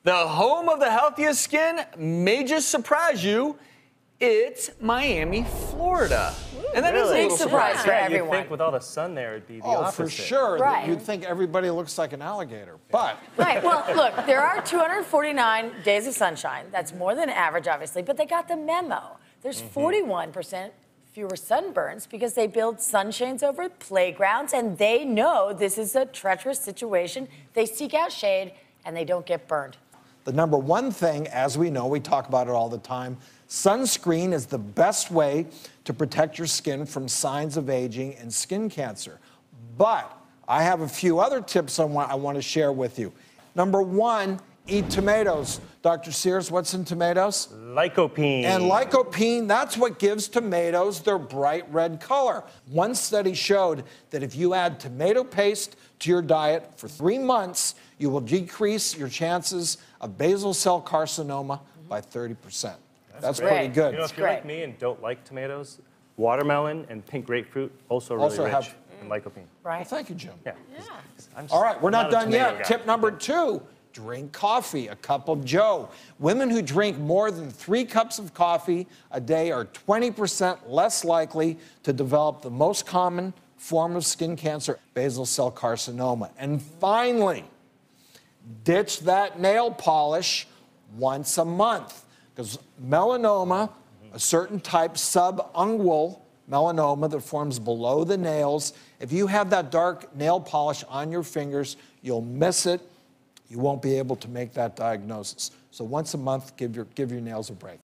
The home of the healthiest skin may just surprise you. It's Miami, Florida. And that is a Big little surprise surprising. for You'd everyone. think with all the sun there, it'd be the Oh, opposite. for sure. Right. You'd think everybody looks like an alligator. But Right. Well, look, there are 249 days of sunshine. That's more than average, obviously, but they got the memo. There's 41% fewer sunburns because they build sunshades over playgrounds, and they know this is a treacherous situation. They seek out shade, and they don't get burned. the number one thing, as we know, we talk about it all the time, sunscreen is the best way to protect your skin from signs of aging and skin cancer. But I have a few other tips I want to share with you. Number one, eat tomatoes. Dr. Sears, what's in tomatoes? Lycopene. And lycopene, that's what gives tomatoes their bright red color. One study showed that if you add tomato paste to your diet for 3 months, you will decrease your chances of basal cell carcinoma by 30%. That's great. pretty good. You know, if you're like great. me and don't like tomatoes, watermelon and pink grapefruit also really Also rich have- in lycopene. Right? Well, thank you, Jim. Yeah. I'm just All right, we're not a done tomato yet. guy. Tip number 2, drink coffee, a cup of joe. Women who drink more than 3 cups of coffee a day are 20% less likely to develop the most common form of skin cancer, basal cell carcinoma. And finally, ditch that nail polish once a month, because melanoma, a certain type, subungual melanoma that forms below the nails, if you have that dark nail polish on your fingers, you'll miss it. You won't be able to make that diagnosis. So once a month, give your nails a break.